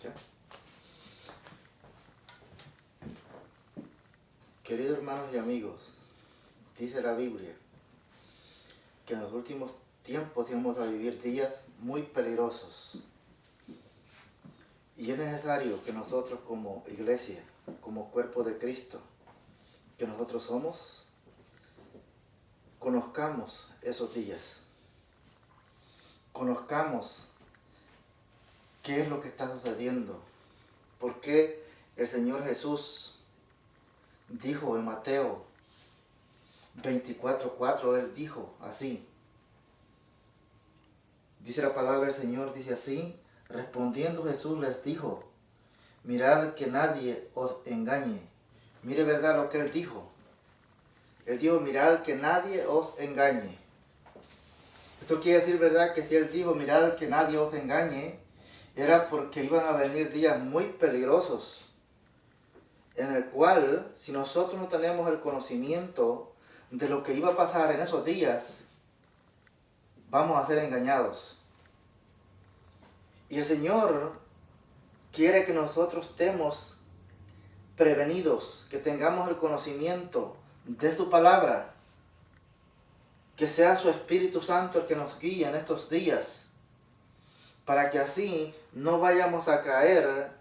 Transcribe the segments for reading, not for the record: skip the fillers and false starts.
¿Ya? Queridos hermanos y amigos, dice la Biblia que en los últimos tiempos íbamos a vivir días muy peligrosos. Y es necesario que nosotros como iglesia, como cuerpo de Cristo, que nosotros somos, conozcamos esos días. Conozcamos qué es lo que está sucediendo. ¿Por qué el Señor Jesús dijo en Mateo 24:4, Él dijo así? Dice la palabra del Señor, dice así: respondiendo Jesús les dijo, mirad que nadie os engañe. Mire verdad lo que Él dijo. Él dijo, mirad que nadie os engañe. Esto quiere decir, verdad, que si Él dijo, mirad que nadie os engañe, era porque iban a venir días muy peligrosos, en el cual, si nosotros no tenemos el conocimiento de lo que iba a pasar en esos días, vamos a ser engañados. Y el Señor quiere que nosotros estemos prevenidos, que tengamos el conocimiento de su palabra, que sea su Espíritu Santo el que nos guíe en estos días, para que así no vayamos a caer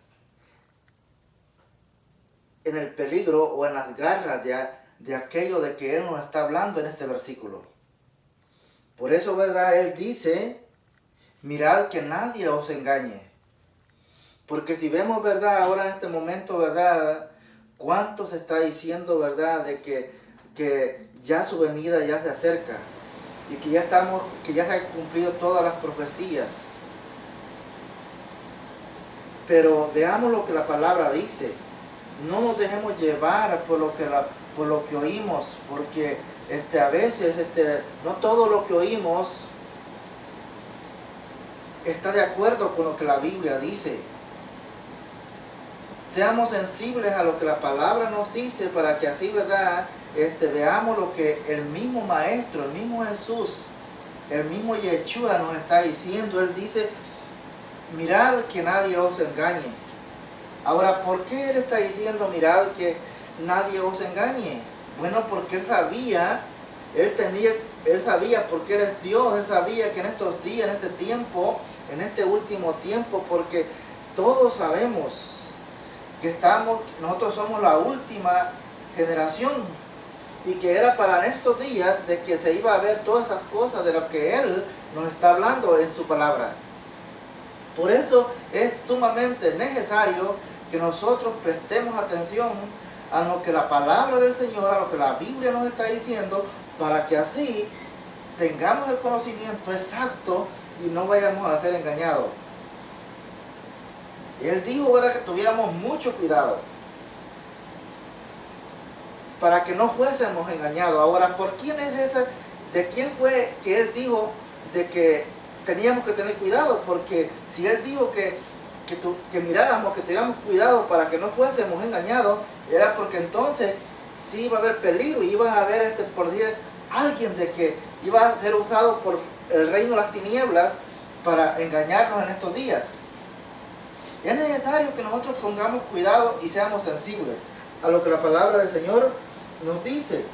en el peligro o en las garras de aquello de que Él nos está hablando en este versículo. Por eso, ¿verdad? Él dice, mirad que nadie os engañe. Porque si vemos, ¿verdad? Ahora en este momento, ¿verdad? ¿Cuánto se está diciendo, ¿verdad? De que ya su venida ya se acerca. Y que ya se han cumplido todas las profecías. Pero veamos lo que la palabra dice. No nos dejemos llevar por lo que oímos, porque a veces no todo lo que oímos está de acuerdo con lo que la Biblia dice. Seamos sensibles a lo que la palabra nos dice, para que así, ¿verdad? Veamos lo que el mismo Maestro, el mismo Jesús, el mismo Yeshua nos está diciendo. Él dice, mirad que nadie os engañe. Ahora, ¿por qué Él está diciendo, mirad que nadie os engañe? Bueno, porque Él sabía, porque Él es Dios. Él sabía que en estos días, en este tiempo, en este último tiempo, porque todos sabemos que nosotros somos la última generación, y que era para estos días de que se iba a ver todas esas cosas de lo que Él nos está hablando en su palabra. Por eso es sumamente necesario que nosotros prestemos atención a lo que la palabra del Señor, a lo que la Biblia nos está diciendo, para que así tengamos el conocimiento exacto y no vayamos a ser engañados. Él dijo, ¿verdad?, que tuviéramos mucho cuidado para que no fuésemos engañados. Ahora, ¿por quién es ese? ¿De quién fue que Él dijo de que teníamos que tener cuidado? Porque si Él dijo que miráramos, que tuviéramos cuidado para que no fuésemos engañados, era porque entonces sí iba a haber peligro y iba a haber, por decir, alguien de que iba a ser usado por el reino de las tinieblas para engañarnos en estos días. Es necesario que nosotros pongamos cuidado y seamos sensibles a lo que la palabra del Señor nos dice.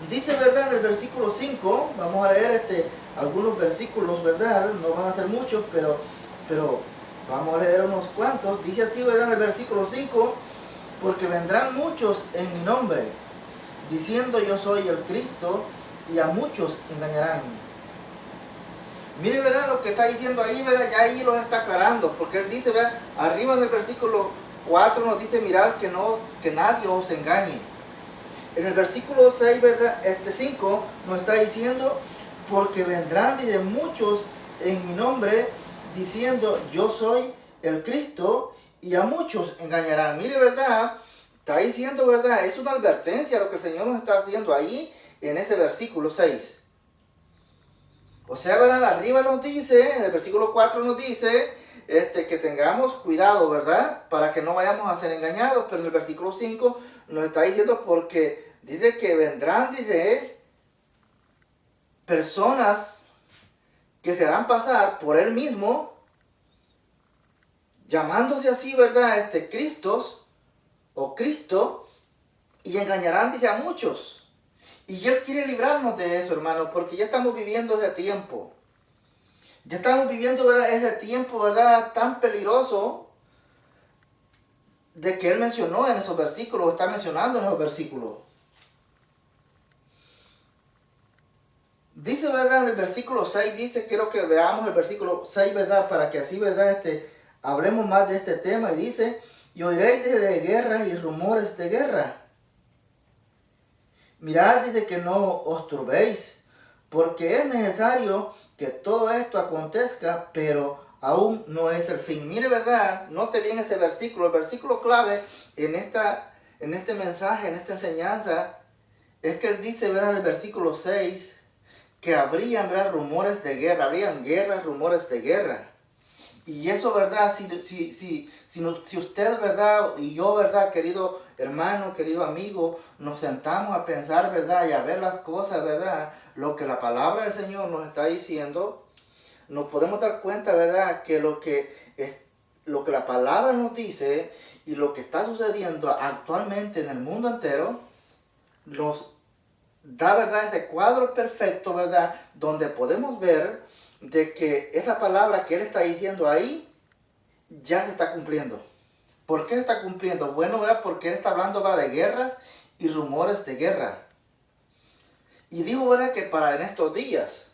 Dice, ¿verdad?, en el versículo 5, vamos a leer algunos versículos, ¿verdad? No van a ser muchos, pero vamos a leer unos cuantos. Dice así, ¿verdad?, en el versículo 5, porque vendrán muchos en mi nombre, diciendo yo soy el Cristo, y a muchos engañarán. Mire, ¿verdad?, lo que está diciendo ahí, ¿verdad? Ya ahí lo está aclarando, porque Él dice, ¿verdad?, arriba en el versículo 4 nos dice, mirad que nadie os engañe. En el versículo 6, ¿verdad?, 5 nos está diciendo, porque vendrán de muchos en mi nombre, diciendo yo soy el Cristo, y a muchos engañarán. Mire, ¿verdad?, está diciendo, ¿verdad?, es una advertencia lo que el Señor nos está haciendo ahí en ese versículo 6. O sea, ¿verdad?, arriba nos dice, en el versículo 4 nos dice que tengamos cuidado, ¿verdad?, para que no vayamos a ser engañados. Pero en el versículo 5 nos está diciendo, porque dice que vendrán, dice, personas que se harán pasar por Él mismo llamándose así, ¿verdad? Cristos o Cristo, y engañarán, dice, a muchos. Y Él quiere librarnos de eso, hermano, porque ya estamos viviendo ese tiempo. Ya estamos viviendo, ¿verdad?, ese tiempo, ¿verdad?, tan peligroso de que Él mencionó en esos versículos, está mencionando en esos versículos. Dice, ¿verdad?, en el versículo 6, dice, quiero que veamos el versículo 6, ¿verdad?, para que así, ¿verdad?, hablemos más de este tema. Y dice, y oiréis de guerras y rumores de guerra. Mirad, dice, que no os turbéis, porque es necesario que todo esto acontezca, pero aún no es el fin. Mire, ¿verdad? Note bien ese versículo. El versículo clave en este mensaje, en esta enseñanza, es que él dice, ¿verdad?, en el versículo 6, que habrían, ¿verdad?, rumores de guerra, habrían guerras, rumores de guerra. Y eso, ¿verdad? Si usted, ¿verdad?, y yo, ¿verdad?, querido hermano, querido amigo, nos sentamos a pensar, ¿verdad?, y a ver las cosas, ¿verdad?, lo que la palabra del Señor nos está diciendo, nos podemos dar cuenta, ¿verdad?, que lo que la palabra nos dice y lo que está sucediendo actualmente en el mundo entero, nos da, ¿verdad?, este cuadro perfecto, ¿verdad?, donde podemos ver de que esa palabra que Él está diciendo ahí ya se está cumpliendo. ¿Por qué se está cumpliendo? Bueno, ¿verdad?, porque Él está hablando, ¿verdad?, de guerra y rumores de guerra. Y dijo, ¿verdad?, que para en estos días.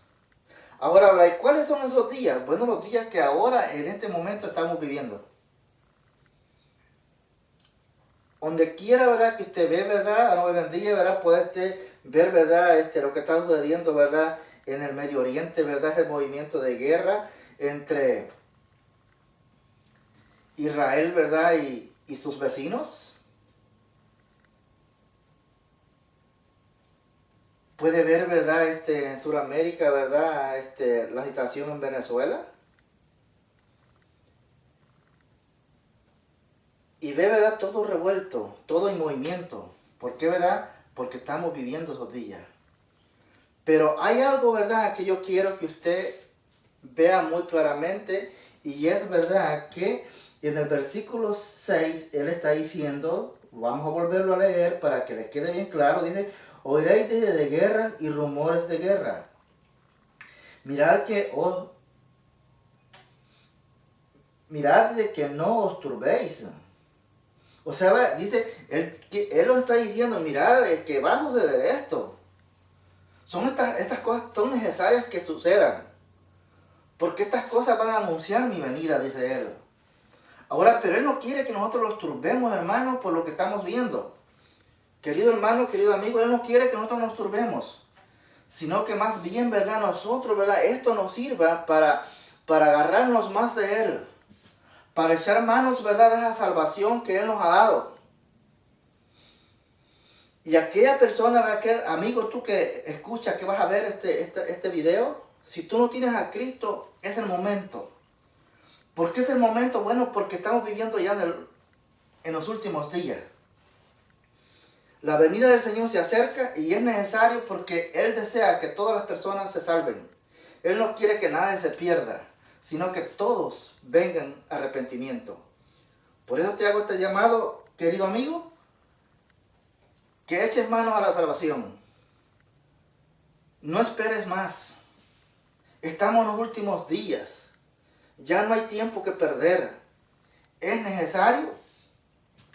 Ahora, ¿verdad?, ¿y cuáles son esos días? Bueno, los días que ahora, en este momento, estamos viviendo. Donde quiera, ¿verdad?, que usted ve, ¿verdad?, hoy en día, ¿verdad?, puede ver, ¿verdad?, lo que está sucediendo, ¿verdad?, en el Medio Oriente, ¿verdad?, ese movimiento de guerra entre Israel, ¿verdad?, y sus vecinos. Puede ver, ¿verdad?, en Sudamérica, ¿verdad?, la situación en Venezuela. Y ve, ¿verdad?, todo revuelto, todo en movimiento. ¿Por qué, verdad? Porque estamos viviendo esos días. Pero hay algo, ¿verdad?, que yo quiero que usted vea muy claramente, y es verdad que en el versículo 6 Él está diciendo, vamos a volverlo a leer para que les quede bien claro, dice, oiréis de guerras y rumores de guerra. Mirad de que no os turbéis. O sea, dice, él lo está diciendo, mirad, que va a suceder esto. Estas cosas son necesarias que sucedan. Porque estas cosas van a anunciar mi venida, dice Él. Ahora, pero Él no quiere que nosotros los turbemos, hermanos, por lo que estamos viendo. Querido hermano, querido amigo, Él no quiere que nosotros nos turbemos. Sino que más bien, ¿verdad?, nosotros, ¿verdad?, esto nos sirva para agarrarnos más de Él. Para echar manos, ¿verdad?, de esa salvación que Él nos ha dado. Y aquella persona, aquel amigo, tú que escuchas, que vas a ver este video, si tú no tienes a Cristo, es el momento. ¿Por qué es el momento? Bueno, porque estamos viviendo ya en los últimos días. La venida del Señor se acerca y es necesario porque Él desea que todas las personas se salven. Él no quiere que nadie se pierda, sino que todos vengan a arrepentimiento. Por eso te hago este llamado, querido amigo, que eches manos a la salvación. No esperes más. Estamos en los últimos días. Ya no hay tiempo que perder. Es necesario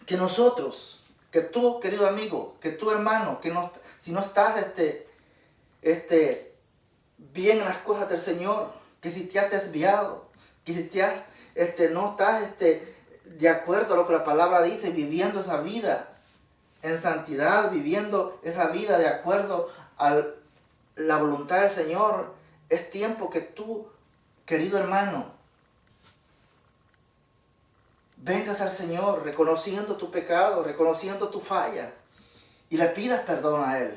que nosotros, que tú, querido amigo, que tú, hermano, que no, si no estás bien en las cosas del Señor, que si te has desviado, que si no estás de acuerdo a lo que la palabra dice, viviendo esa vida en santidad, viviendo esa vida de acuerdo a la voluntad del Señor, es tiempo que tú, querido hermano, vengas al Señor reconociendo tu pecado, reconociendo tu falla y le pidas perdón a Él.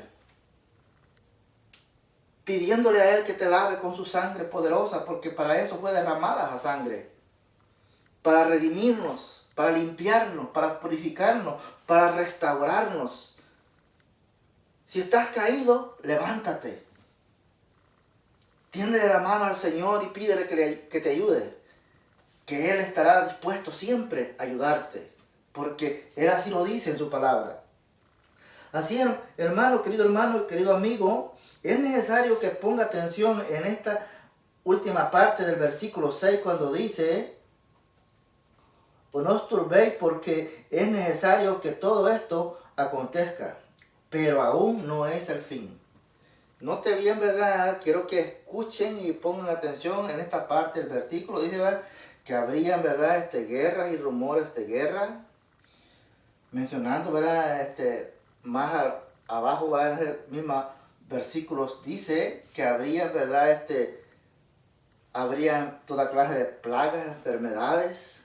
Pidiéndole a Él que te lave con su sangre poderosa, porque para eso fue derramada esa sangre. Para redimirnos, para limpiarnos, para purificarnos, para restaurarnos. Si estás caído, levántate. Tiéndele la mano al Señor y pídele que te ayude. que Él estará dispuesto siempre a ayudarte, porque Él así lo dice en su palabra. Así, hermano, querido amigo, es necesario que ponga atención en esta última parte del versículo 6 cuando dice: o no os turbéis, porque es necesario que todo esto acontezca, pero aún no es el fin. Note bien, ¿verdad? Quiero que escuchen y pongan atención en esta parte del versículo. Dice, ¿verdad?, que habrían, ¿verdad?, guerras y rumores de guerra. Mencionando, ¿verdad?, más abajo, ¿verdad?, en el mismo versículos dice que habría, ¿verdad?, habrían toda clase de plagas, enfermedades.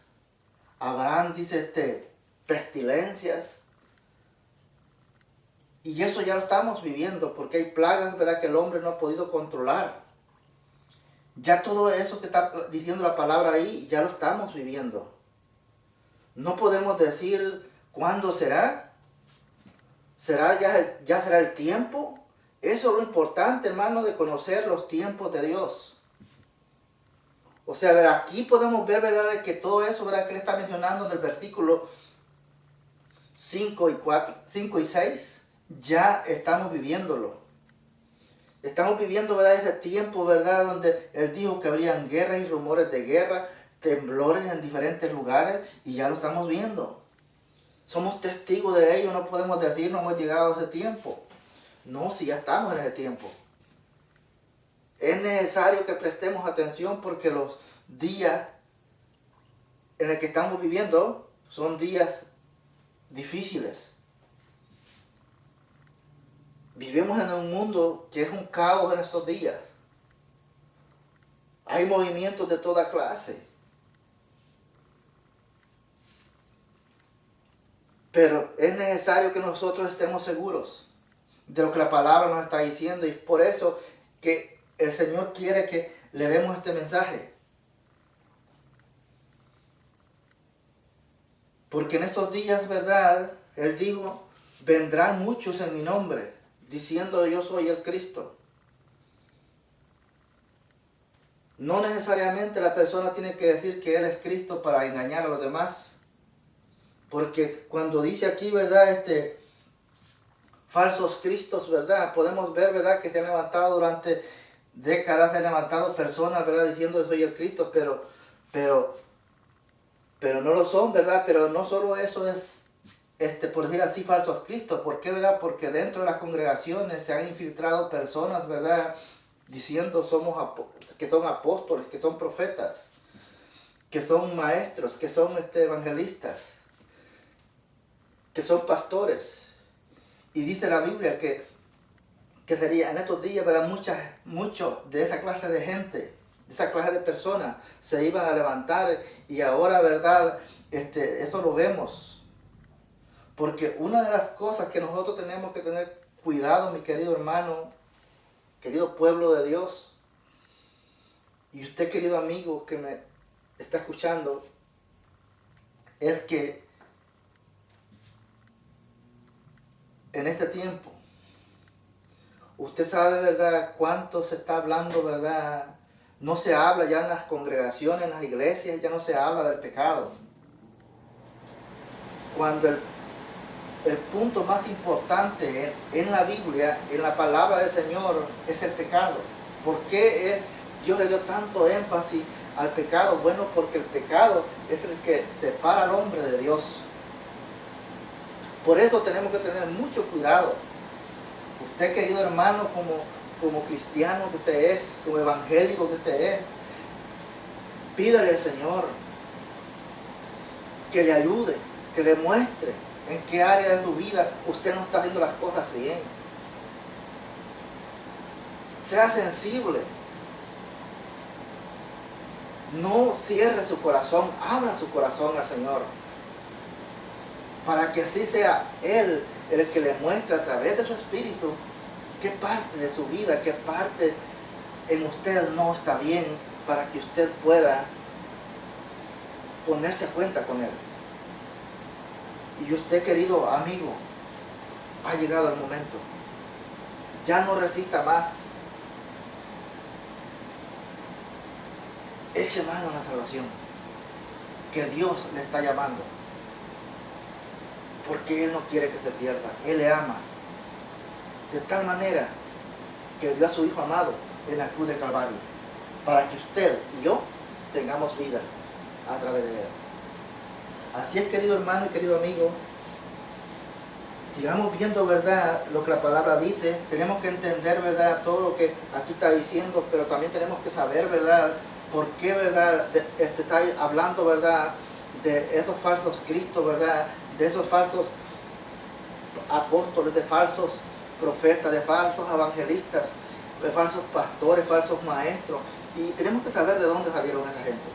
Habrán, dice, pestilencias. Y eso ya lo estamos viviendo, porque hay plagas, ¿verdad?, que el hombre no ha podido controlar. Ya todo eso que está diciendo la palabra ahí, ya lo estamos viviendo. No podemos decir cuándo será. ¿Ya será el tiempo? Eso es lo importante, hermano, de conocer los tiempos de Dios. O sea, ¿verdad?, aquí podemos ver, ¿verdad?, de que todo eso, ¿verdad?, que él está mencionando en el versículo 5 y 6, ya estamos viviéndolo. Estamos viviendo, ¿verdad?, ese tiempo, ¿verdad?, donde él dijo que habrían guerras y rumores de guerra, temblores en diferentes lugares, y ya lo estamos viendo. Somos testigos de ello, no podemos decir no hemos llegado a ese tiempo. No, si ya estamos en ese tiempo. Es necesario que prestemos atención porque los días en los que estamos viviendo son días difíciles. Vivimos en un mundo que es un caos en estos días. Hay movimientos de toda clase. Pero es necesario que nosotros estemos seguros de lo que la palabra nos está diciendo, y por eso que el Señor quiere que le demos este mensaje. Porque en estos días, ¿verdad?, Él dijo, vendrán muchos en mi nombre, diciendo yo soy el Cristo. No necesariamente la persona tiene que decir que Él es Cristo para engañar a los demás. Porque cuando dice aquí, ¿verdad?, falsos cristos, ¿verdad?, podemos ver, ¿verdad?, que se han levantado durante décadas, se han levantado personas, ¿verdad?, diciendo que soy el Cristo, pero no lo son, ¿verdad? Pero no solo eso es, por decir así, falsos cristos. ¿Por qué, verdad? Porque dentro de las congregaciones se han infiltrado personas, ¿verdad?, diciendo que son apóstoles, que son profetas, que son maestros, que son evangelistas, que son pastores. Y dice la Biblia que sería en estos días, ¿verdad?, muchos de esa clase de gente, de esa clase de personas se iban a levantar, y ahora, ¿verdad?, eso lo vemos. Porque una de las cosas que nosotros tenemos que tener cuidado, mi querido hermano, querido pueblo de Dios, y usted, querido amigo que me está escuchando, es que en este tiempo, usted sabe, ¿verdad?, cuánto se está hablando, ¿verdad? No se habla ya en las congregaciones, en las iglesias, ya no se habla del pecado. Cuando el punto más importante en la Biblia, en la palabra del Señor, es el pecado. ¿Por qué Dios le dio tanto énfasis al pecado? Bueno, porque el pecado es el que separa al hombre de Dios. Por eso tenemos que tener mucho cuidado. Usted, querido hermano, como cristiano que usted es, como evangélico que usted es, pídale al Señor que le ayude, que le muestre en qué área de su vida usted no está haciendo las cosas bien. Sea sensible. No cierre su corazón, abra su corazón al Señor, para que así sea Él el que le muestre a través de su espíritu qué parte de su vida, qué parte en usted no está bien, para que usted pueda ponerse a cuenta con Él. Y usted, querido amigo, ha llegado el momento. Ya no resista más. Eche mano a la salvación. que Dios le está llamando. Porque Él no quiere que se pierda. Él le ama. De tal manera que dio a su Hijo amado en la cruz de Calvario. Para que usted y yo tengamos vida a través de Él. Así es, querido hermano y querido amigo. Sigamos viendo, ¿verdad?, lo que la palabra dice. Tenemos que entender, ¿verdad?, todo lo que aquí está diciendo, pero también tenemos que saber, ¿verdad?, por qué, ¿verdad?, está hablando, ¿verdad?, de esos falsos cristos, ¿verdad?, de esos falsos apóstoles, de falsos profetas, de falsos evangelistas, de falsos pastores, falsos maestros. Y tenemos que saber de dónde salieron esa gente.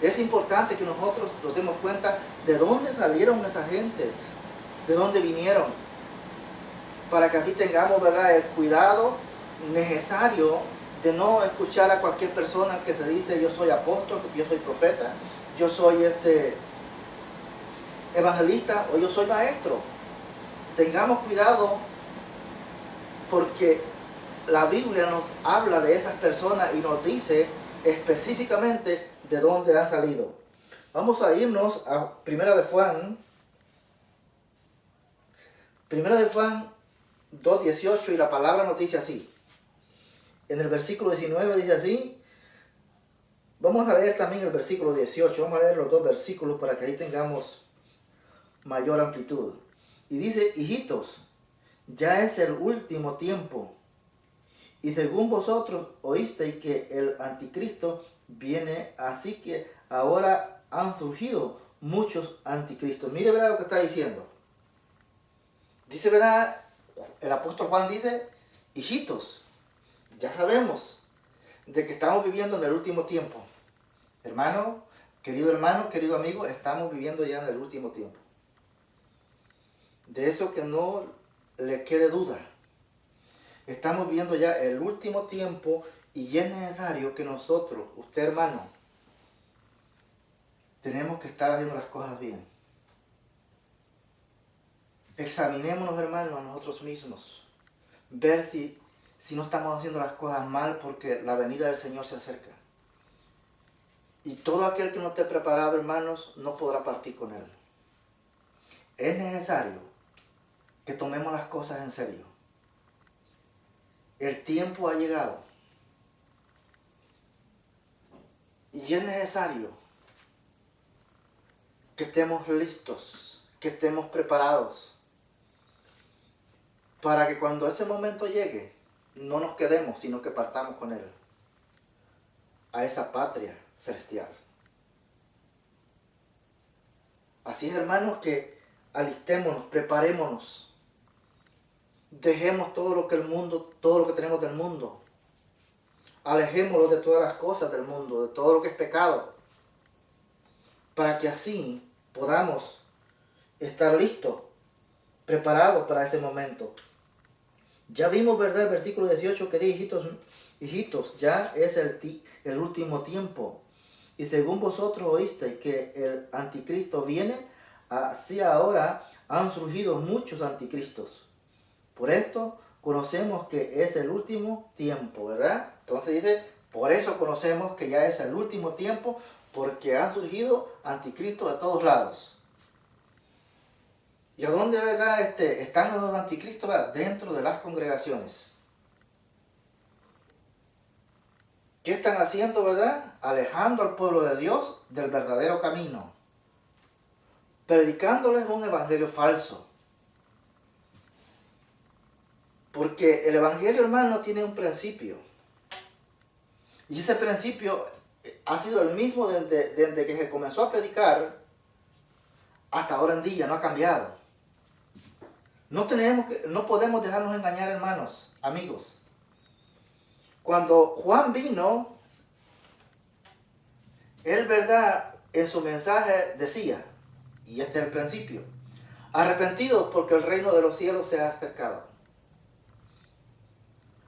Es importante que nosotros nos demos cuenta de dónde salieron esa gente, de dónde vinieron, para que así tengamos, ¿verdad?, el cuidado necesario de no escuchar a cualquier persona que se dice yo soy apóstol, yo soy profeta, yo soy evangelista o yo soy maestro. Tengamos cuidado porque la Biblia nos habla de esas personas y nos dice específicamente de dónde han salido. Vamos a irnos a Primera de Juan 2:18, y la palabra nos dice así. En el versículo 19 dice así. Vamos a leer también el versículo 18. Vamos a leer los dos versículos para que ahí tengamos mayor amplitud. Y dice: hijitos, ya es el último tiempo. Y según vosotros oísteis que el anticristo viene, así que ahora han surgido muchos anticristos. Mire, ¿verdad?, lo que está diciendo. Dice, ¿verdad?, el apóstol Juan dice: hijitos, ya sabemos de que estamos viviendo en el último tiempo. Hermano, querido amigo, estamos viviendo ya en el último tiempo. De eso que no le quede duda. Estamos viviendo ya el último tiempo y es necesario que nosotros, usted hermano, tenemos que estar haciendo las cosas bien. Examinémonos, hermanos, a nosotros mismos. Ver si no estamos haciendo las cosas mal, porque la venida del Señor se acerca. Y todo aquel que no esté preparado, hermanos, no podrá partir con Él. Es necesario que tomemos las cosas en serio. El tiempo ha llegado. Y es necesario que estemos listos, que estemos preparados, para que cuando ese momento llegue, no nos quedemos, sino que partamos con Él a esa patria celestial. Así es, hermanos, que alistémonos, preparémonos, dejemos todo lo que tenemos del mundo, alejémonos de todas las cosas del mundo, de todo lo que es pecado, para que así podamos estar listos, preparados para ese momento. Ya vimos, ¿verdad?, el versículo 18 que dice: hijitos, ya es el último tiempo. Y según vosotros oísteis que el anticristo viene, así ahora han surgido muchos anticristos. Por esto conocemos que es el último tiempo, ¿verdad? Entonces dice, por eso conocemos que ya es el último tiempo, porque han surgido anticristos de todos lados. ¿Y a dónde, verdad, están los anticristos? ¿Verdad? Dentro de las congregaciones. ¿Qué están haciendo, verdad? Alejando al pueblo de Dios del verdadero camino. Predicándoles un evangelio falso. Porque el evangelio, hermano, tiene un principio. Y ese principio ha sido el mismo desde que se comenzó a predicar hasta ahora en día, no ha cambiado. No podemos dejarnos engañar, hermanos, amigos. Cuando Juan vino, él, verdad, en su mensaje decía, y este es el principio: arrepentidos porque el reino de los cielos se ha acercado.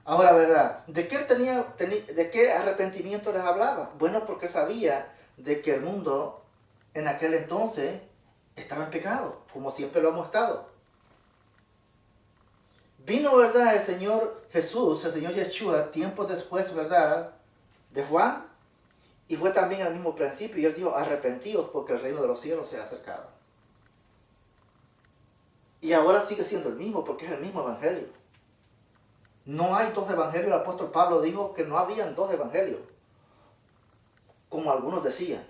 Ahora, verdad, ¿de qué arrepentimiento les hablaba? Bueno, porque sabía de que el mundo en aquel entonces estaba en pecado, como siempre lo hemos estado. Vino, ¿verdad?, el Señor Jesús, el Señor Yeshua, tiempos después, ¿verdad?, de Juan, Y fue también al mismo principio, y él dijo, arrepentíos porque el reino de los cielos se ha acercado. Y ahora sigue siendo el mismo, porque es el mismo evangelio. No hay dos evangelios. El apóstol Pablo dijo que no habían dos evangelios, como algunos decían.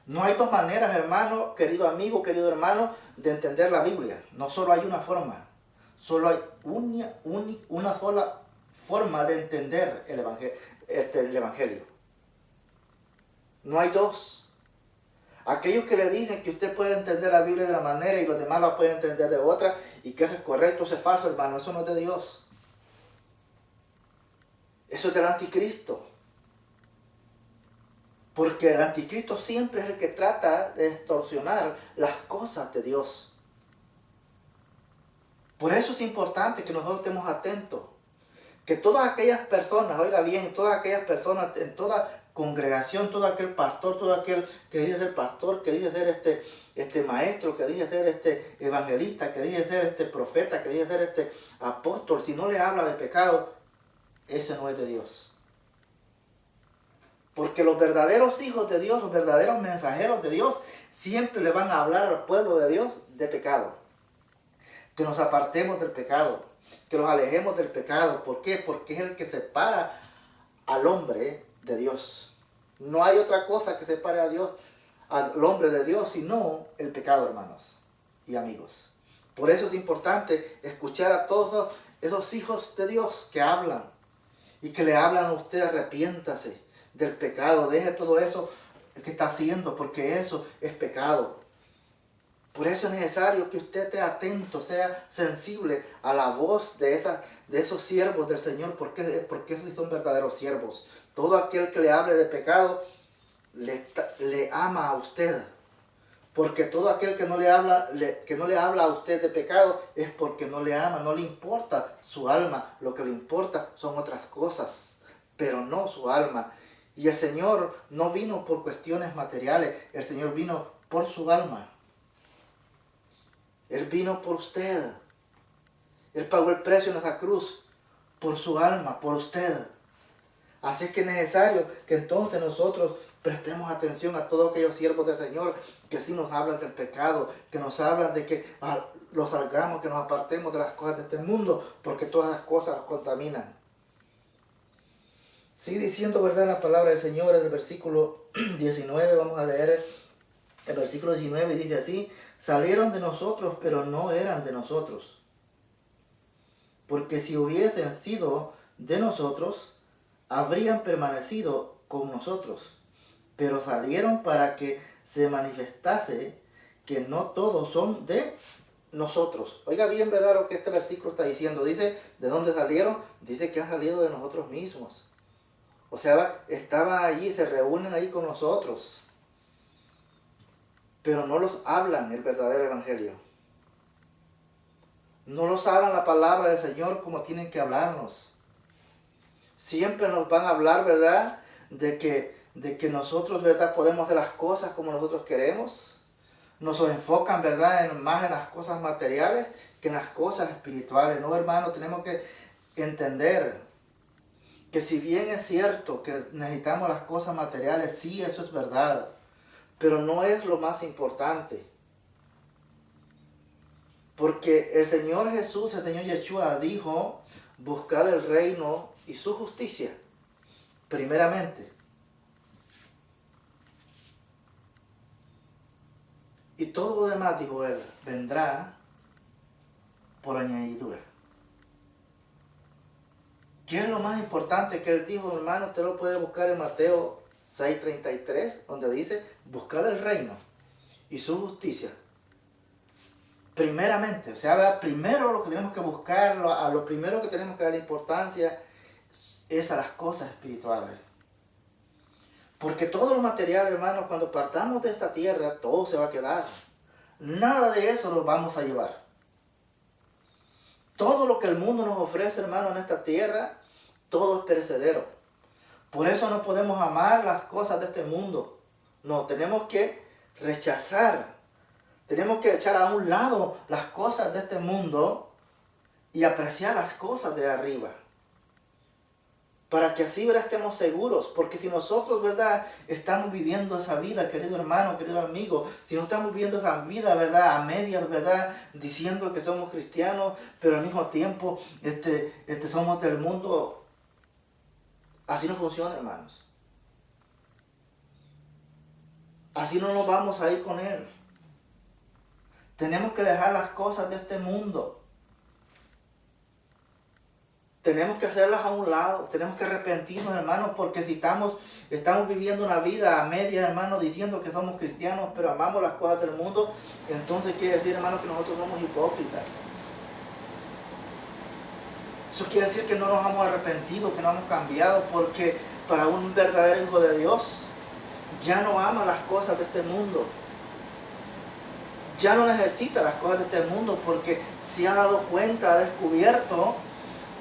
No hay dos maneras, hermano, querido amigo, querido hermano, de entender la Biblia. No solo hay una forma. Solo hay una sola forma de entender el evangelio. No hay dos. Aquellos que le dicen que usted puede entender la Biblia de una manera y los demás la pueden entender de otra y que eso es correcto, eso es falso, hermano. Eso no es de Dios. Eso es del anticristo. Porque el anticristo siempre es el que trata de distorsionar las cosas de Dios. Por eso es importante que nosotros estemos atentos. Que todas aquellas personas, oiga bien, todas aquellas personas en toda congregación, todo aquel pastor, todo aquel que dice ser pastor, que dice ser este maestro, que dice ser este evangelista, que dice ser este profeta, que dice ser este apóstol, si no le habla de pecado, ese no es de Dios. Porque los verdaderos hijos de Dios, los verdaderos mensajeros de Dios, siempre le van a hablar al pueblo de Dios de pecado. Que nos apartemos del pecado, que nos alejemos del pecado. ¿Por qué? Porque es el que separa al hombre de Dios. No hay otra cosa que separe a Dios, al hombre de Dios, sino el pecado, hermanos y amigos. Por eso es importante escuchar a todos esos hijos de Dios que hablan y que le hablan a usted, arrepiéntase del pecado, deje todo eso que está haciendo, porque eso es pecado. Por eso es necesario que usted esté atento, sea sensible a la voz de esos siervos del Señor, porque esos son verdaderos siervos. Todo aquel que le hable de pecado, le ama a usted. Porque todo aquel que no le habla a usted de pecado es porque no le ama, no le importa su alma. Lo que le importa son otras cosas, pero no su alma. Y el Señor no vino por cuestiones materiales, el Señor vino por su alma. Él vino por usted. Él pagó el precio en esa cruz por su alma, por usted. Así es que es necesario que entonces nosotros prestemos atención a todos aquellos siervos del Señor que sí nos hablan del pecado, que nos hablan de que los salgamos, que nos apartemos de las cosas de este mundo, porque todas las cosas nos contaminan. Sigue diciendo, ¿verdad?, la palabra del Señor en el versículo 19, vamos a leer el versículo 19 y dice así: salieron de nosotros, pero no eran de nosotros. Porque si hubiesen sido de nosotros, habrían permanecido con nosotros. Pero salieron para que se manifestase que no todos son de nosotros. Oiga bien, ¿verdad?, lo que este versículo está diciendo. Dice, ¿de dónde salieron? Dice que han salido de nosotros mismos. O sea, estaban allí, se reúnen ahí con nosotros. Pero no los hablan el verdadero evangelio. No los hablan la palabra del Señor como tienen que hablarnos. Siempre nos van a hablar, ¿verdad?, de que nosotros, ¿verdad?, podemos hacer las cosas como nosotros queremos. Nos enfocan, ¿verdad?, más en las cosas materiales que en las cosas espirituales. No, hermano, tenemos que entender que si bien es cierto que necesitamos las cosas materiales, sí, eso es verdad, pero no es lo más importante. Porque el Señor Jesús, el Señor Yeshua dijo, buscad el reino y su justicia, primeramente. Y todo lo demás, dijo él, vendrá por añadidura. ¿Qué es lo más importante que él dijo, hermano? Usted lo puede buscar en Mateo 6:33, donde dice, buscad el reino y su justicia. Primeramente, o sea, primero lo que tenemos que buscar, a lo primero que tenemos que dar importancia es a las cosas espirituales. Porque todo lo material, hermano, cuando partamos de esta tierra, todo se va a quedar. Nada de eso lo vamos a llevar. Todo lo que el mundo nos ofrece, hermano, en esta tierra, todo es perecedero. Por eso no podemos amar las cosas de este mundo. No, tenemos que rechazar. Tenemos que echar a un lado las cosas de este mundo y apreciar las cosas de arriba. Para que así, ¿verdad?, estemos seguros. Porque si nosotros, ¿verdad?, estamos viviendo esa vida, querido hermano, querido amigo, si no estamos viviendo esa vida, ¿verdad?, a medias, ¿verdad?, diciendo que somos cristianos, pero al mismo tiempo somos del mundo, así no funciona, hermanos. Así no nos vamos a ir con Él. Tenemos que dejar las cosas de este mundo. Tenemos que hacerlas a un lado, tenemos que arrepentirnos, hermanos, porque si estamos viviendo una vida a medias, hermanos, diciendo que somos cristianos, pero amamos las cosas del mundo, entonces quiere decir, hermanos, que nosotros somos hipócritas. Eso quiere decir que no nos hemos arrepentido, que no hemos cambiado, porque para un verdadero hijo de Dios, ya no ama las cosas de este mundo. Ya no necesita las cosas de este mundo, porque se ha dado cuenta, ha descubierto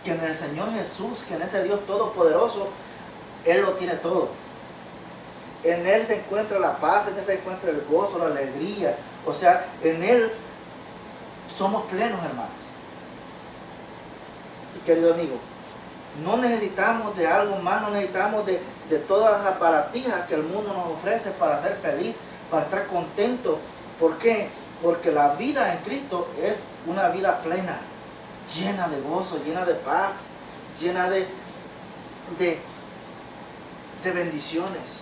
que en el Señor Jesús, que en ese Dios todopoderoso, Él lo tiene todo. En Él se encuentra la paz, en Él se encuentra el gozo, la alegría. O sea, en Él somos plenos, hermanos. Y querido amigo, no necesitamos de algo más, no necesitamos de todas las aparatijas que el mundo nos ofrece para ser feliz, para estar contento. ¿Por qué? Porque la vida en Cristo es una vida plena, llena de gozo, llena de paz, llena de bendiciones.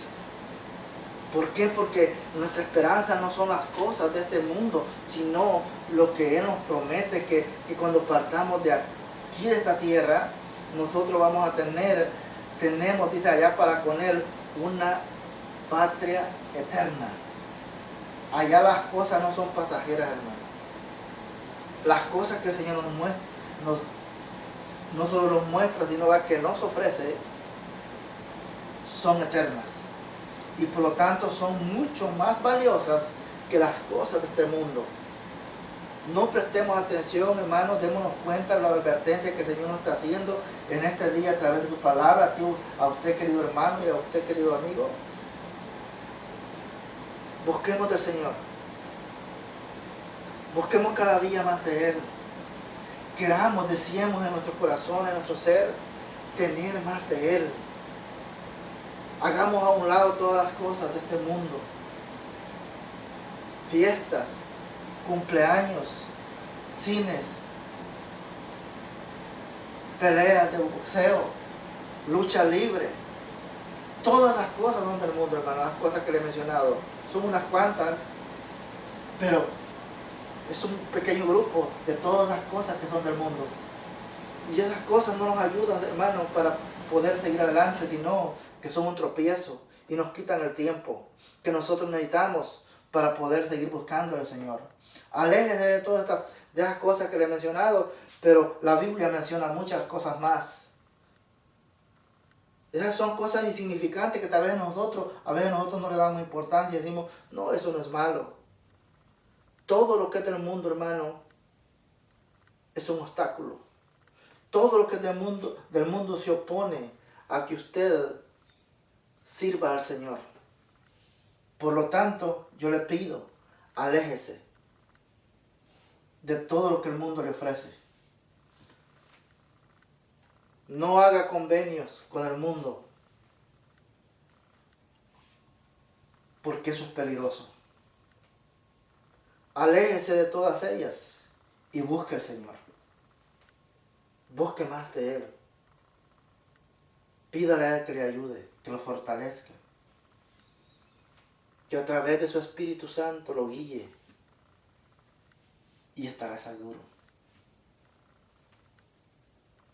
¿Por qué? Porque nuestra esperanza no son las cosas de este mundo, sino lo que Él nos promete, que cuando partamos de aquí, de esta tierra, nosotros vamos a tenemos, dice allá para con Él, una patria eterna. Allá las cosas no son pasajeras, hermano. Las cosas que el Señor nos muestra, no solo nos muestra, sino que nos ofrece, son eternas. Y por lo tanto son mucho más valiosas que las cosas de este mundo. No prestemos atención, hermanos, démonos cuenta de la advertencia que el Señor nos está haciendo en este día a través de su palabra, a usted, querido hermano, y a usted, querido amigo. Busquemos del Señor. Busquemos cada día más de Él. Queramos, deseemos en nuestros corazones, en nuestro ser, tener más de Él. Hagamos a un lado todas las cosas de este mundo. Fiestas, cumpleaños, cines, peleas de boxeo, lucha libre. Todas las cosas son del mundo, hermano. Las cosas que le he mencionado son unas cuantas, pero es un pequeño grupo de todas las cosas que son del mundo. Y esas cosas no nos ayudan, hermano, para poder seguir adelante, sino que son un tropiezo y nos quitan el tiempo que nosotros necesitamos para poder seguir buscando al Señor. Aléjese de todas esas cosas que le he mencionado, pero la Biblia menciona muchas cosas más. Esas son cosas insignificantes que tal vez nosotros no le damos importancia y decimos, no, eso no es malo. Todo lo que es del mundo, hermano, es un obstáculo. Todo lo que es del mundo se opone a que usted sirva al Señor. Por lo tanto, yo le pido, aléjese de todo lo que el mundo le ofrece. No haga convenios con el mundo, porque eso es peligroso. Aléjese de todas ellas y busque al Señor. Busque más de Él. Pídale a Él que le ayude, que lo fortalezca. Que a través de su Espíritu Santo lo guíe y estará seguro.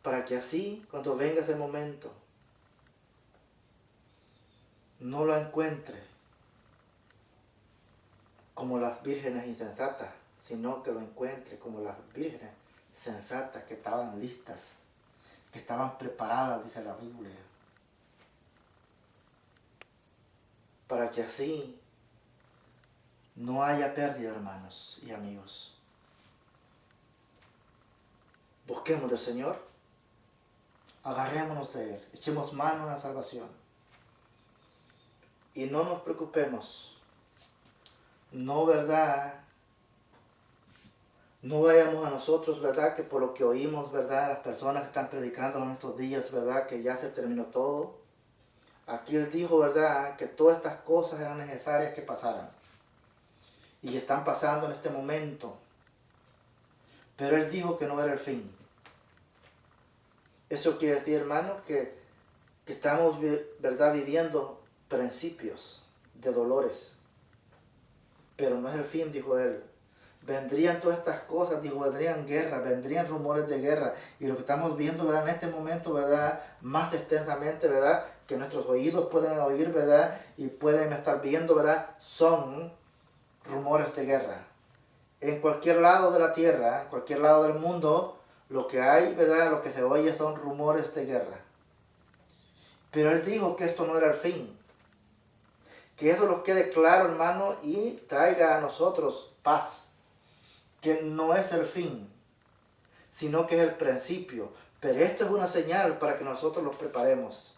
Para que así, cuando venga ese momento, no lo encuentre como las vírgenes insensatas, sino que lo encuentre como las vírgenes sensatas que estaban listas, que estaban preparadas, dice la Biblia. Para que así no haya pérdida, hermanos y amigos. Busquemos del Señor. Agarrémonos de Él, echemos mano a la salvación y no nos preocupemos, no No vayamos a nosotros, ¿verdad? Que por lo que oímos, ¿verdad? Las personas que están predicando en estos días, ¿verdad? Que ya se terminó todo. Aquí Él dijo, ¿verdad? Que todas estas cosas eran necesarias que pasaran. Y están pasando en este momento. Pero Él dijo que no era el fin. Eso quiere decir, hermanos, que estamos, ¿verdad? Viviendo principios de dolores. Pero no es el fin, dijo Él. Vendrían todas estas cosas, dijo, vendrían guerras, vendrían rumores de guerra. Y lo que estamos viendo, ¿verdad? En este momento, ¿verdad? Más extensamente, ¿verdad? Que nuestros oídos pueden oír, ¿verdad? Y pueden estar viendo, ¿verdad? Son rumores de guerra. En cualquier lado de la tierra, en cualquier lado del mundo, lo que hay, ¿verdad? Lo que se oye son rumores de guerra. Pero Él dijo que esto no era el fin. Que eso nos quede claro, hermano, y traiga a nosotros paz. Que no es el fin, sino que es el principio. Pero esto es una señal para que nosotros los preparemos.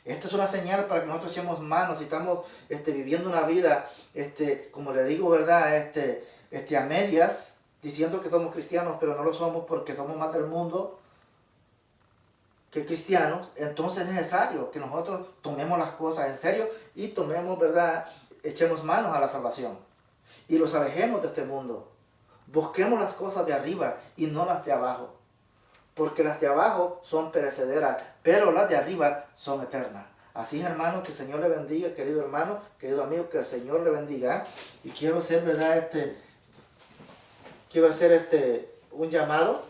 Esto es una señal para que nosotros echemos manos y estamos viviendo una vida, como le digo, ¿verdad? A medias, diciendo que somos cristianos, pero no lo somos porque somos más del mundo que cristianos. Entonces es necesario que nosotros tomemos las cosas en serio y tomemos, ¿verdad? Echemos manos a la salvación y los alejemos de este mundo. Busquemos las cosas de arriba y no las de abajo. Porque las de abajo son perecederas, pero las de arriba son eternas. Así es, hermano, que el Señor le bendiga, querido hermano, querido amigo, que el Señor le bendiga. Y quiero hacer, ¿verdad? Quiero hacer un llamado.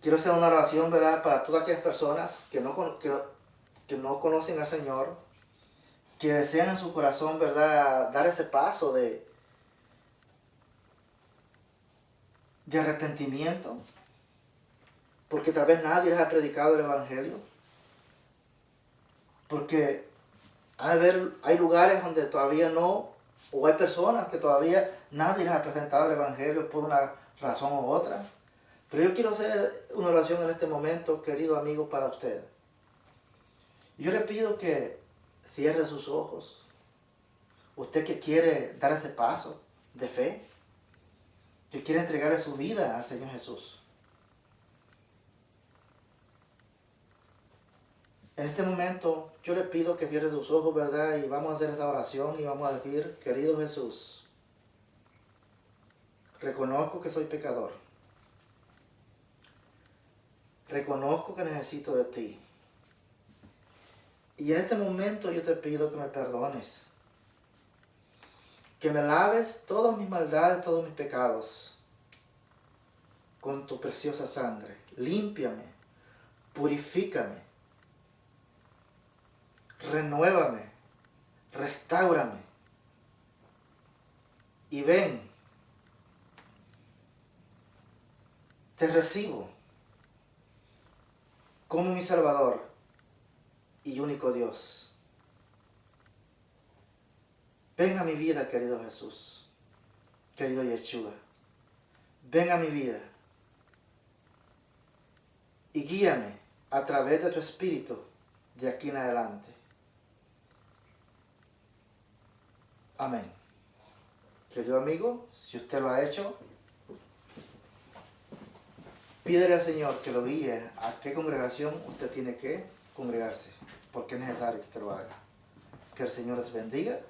Quiero hacer una oración, ¿verdad? Para todas aquellas personas que no conocen al Señor, que desean en su corazón, ¿verdad? Dar ese paso de arrepentimiento, porque tal vez nadie les ha predicado el Evangelio, porque hay lugares donde todavía no, o hay personas que todavía nadie les ha presentado el Evangelio por una razón u otra. Pero yo quiero hacer una oración en este momento, querido amigo, para usted. Yo le pido que cierre sus ojos, usted que quiere dar ese paso de fe, que quiere entregarle su vida al Señor Jesús. En este momento yo le pido que cierre sus ojos, ¿verdad? Y vamos a hacer esa oración y vamos a decir, querido Jesús, reconozco que soy pecador. Reconozco que necesito de ti. Y en este momento yo te pido que me perdones. Que me laves todas mis maldades, todos mis pecados con tu preciosa sangre. Límpiame, purifícame, renuévame, restáurame. Y ven, te recibo como mi Salvador y único Dios. Ven a mi vida, querido Jesús, querido Yeshua. Ven a mi vida y guíame a través de tu Espíritu de aquí en adelante. Amén. Querido amigo, si usted lo ha hecho, pídele al Señor que lo guíe a qué congregación usted tiene que congregarse, porque es necesario que usted lo haga. Que el Señor les bendiga.